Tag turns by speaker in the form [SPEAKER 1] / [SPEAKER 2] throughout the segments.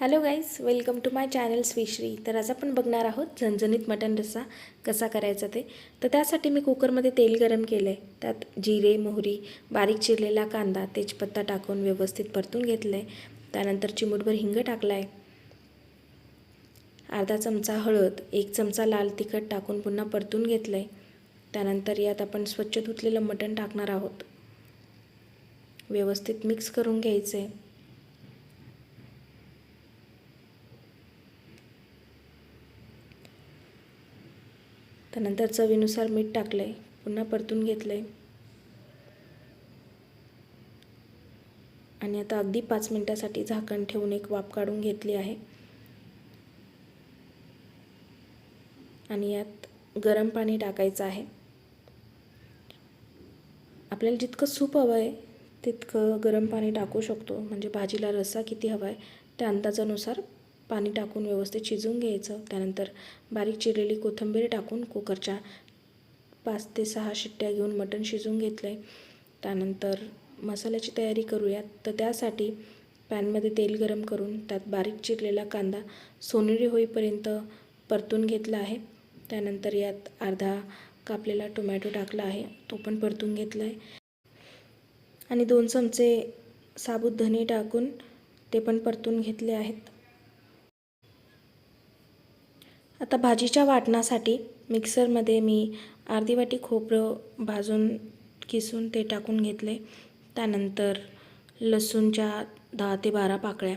[SPEAKER 1] Hello guys, welcome to my channel Swishree. तर आज आपण बघणार आहोत झणझणीत मटण रस्सा कसा करायचा ते. तर त्यासाठी मी कुकरमध्ये तेल गरम केलं आहे. त्यात जिरे, मोहरी, बारीक चिरलेला कांदा, तेजपत्ता टाकून व्यवस्थित परतून घेतलं आहे. त्यानंतर चिमूटभर हिंग टाकला आहे. अर्धा चमचा हळद, 1 चमचा लाल तिखट टाकून पुन्हा परतून घेतलं आहे. त्यानंतर यात आपण स्वच्छ धुतलेलं मटण टाकणार आहोत. व्यवस्थित मिक्स करून घ्यायचं आहे. त्यानंतर चवीनुसार मीठ टाकलं आहे. पुन्हा परतून घेतलं आहे. आणि आता अगदी 5 मिनिटासाठी झाकण ठेवून एक वाफ काढून घेतली आहे. आणि यात गरम पाणी टाकायचं आहे. आपल्याला जितकं सूप हवं आहे तितकं गरम पाणी टाकू शकतो. म्हणजे भाजीला रस्सा किती हवा आहे त्या अंदाजानुसार पाणी टाकून व्यवस्थित शिजवून घ्यायचं. त्यानंतर बारीक चिरलेली कोथिंबीर टाकून कुकरच्या 5 ते 6 शिट्ट्या घेऊन मटण शिजवून घेतलं आहे. त्यानंतर मसाल्याची तयारी करूयात. तर त्यासाठी पॅनमध्ये तेल गरम करून त्यात बारीक चिरलेला कांदा सोनेरी होईपर्यंत परतून घेतला आहे. त्यानंतर यात अर्धा कापलेला टोमॅटो टाकला आहे, तो पण परतून घेतला आहे. आणि 2 चमचे साबुत धने टाकून ते पण परतून घेतले आहेत. आता भाजीच्या वाटणासाठी मिक्सरमध्ये मी अर्धी वाटी खोबरं भाजून किसून ते टाकून घेतले. त्यानंतर लसूणच्या 10 ते 12 पाकळ्या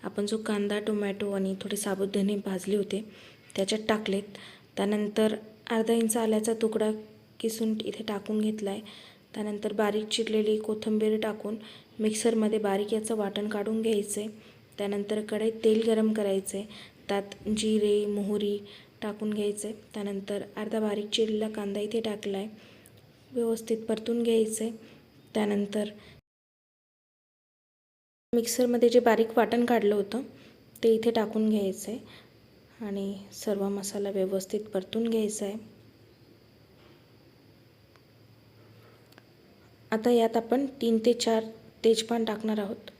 [SPEAKER 1] आपण जो कांदा, टोमॅटो आणि थोडे साबुत धने भाजले होते त्याच्यात टाकलेत. त्यानंतर अर्धा इंच आल्याचा तुकडा किसून इथे टाकून घेतला आहे. त्यानंतर बारीक चिरलेली कोथिंबीर टाकून मिक्सरमध्ये बारीक याचं वाटण काढून घ्यायचं आहे. त्यानंतर कढईत तेल गरम करायचं आहे. त्यात जिरे, मोहरी टाकून घ्यायचं आहे. त्यानंतर अर्धा बारीक चिरलेला कांदा इथे टाकला आहे. व्यवस्थित परतून घ्यायचं आहे. त्यानंतर मिक्सरमध्ये जे बारीक वाटण काढलं होतं ते इथे टाकून घ्यायचं आहे आणि सर्व मसाला व्यवस्थित परतून घ्यायचा आहे. आता यात आपण 3 ते 4 तेजपान टाकणार आहोत.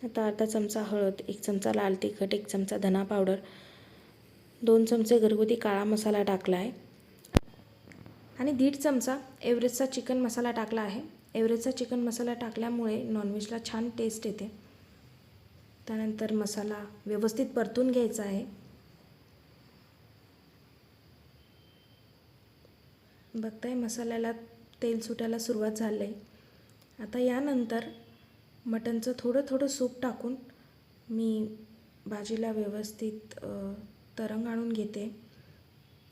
[SPEAKER 1] आता अर्धा चमचा हळद, 1 चमचा लाल तिखट, 1 चमचा धना पावडर, 2 चमचे घरगुती काळा मसाला टाकला आहे आणि 1.5 चमचा एव्हरेस्टचा चिकन मसाला टाकला आहे. एव्हरेस्टचा चिकन मसाला टाकल्यामुळे नॉनव्हेजला छान टेस्ट येते. त्यानंतर मसाला व्यवस्थित परतून घ्यायचा आहे. बघताय मसाल्याला तेल सुटायला सुरुवात झाली आहे. आता यानंतर मटणचं थोडं सूप टाकून मी भाजीला व्यवस्थित तरंग आणून घेते.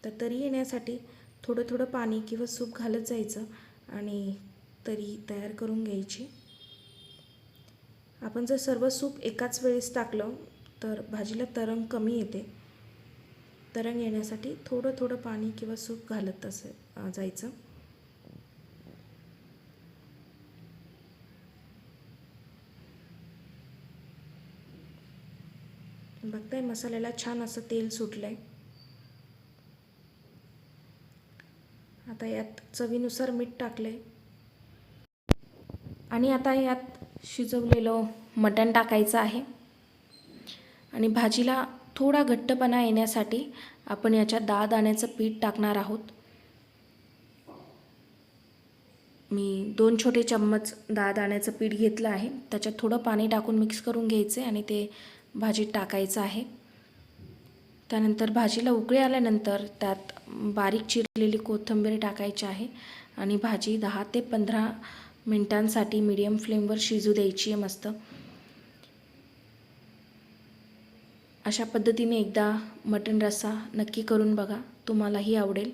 [SPEAKER 1] तर तरी येण्यासाठी थोडं पाणी किंवा सूप घालत जायचं आणि तरी तयार करून घ्यायची. आपण जर सर्व सूप एकाच वेळेस टाकलं तर भाजीला तरंग कमी येते. तरंग येण्यासाठी थोडं पाणी किंवा सूप घालत जायचं. बघताय मसाल्याला छान असं तेल सुटलंय. आता यात चवीनुसार मीठ टाकले आणि आता यात शिजवलेलं मटण टाकायचं आहे आणि भाजीला थोडा घट्टपणा येण्यासाठी आपण याच्यात डाळ दाण्याचं पीठ टाकणार आहोत. मी 2 छोटे चम्मच डाळ दाण्याचं पीठ घेतलं आहे. त्याच्यात थोडं पाणी टाकून मिक्स करून घ्यायचे आणि ते भाजीत टाकायचं आहे. त्यानंतर भाजीला उकळी आल्यानंतर त्यात बारीक चिरलेली कोथिंबीर टाकायची आहे आणि भाजी 10 ते 15 मिनिटांसाठी मीडियम फ्लेमवर शिजू द्यायची आहे मस्त. अशा पद्धतीने एकदा मटण रस्सा नक्की करून बघा, तुम्हालाही आवडेल.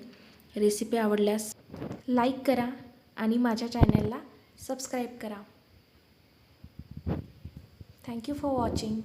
[SPEAKER 1] रेसिपी आवडल्यास लाईक करा आणि माझ्या चॅनलला सबस्क्राईब करा. Thank you for watching.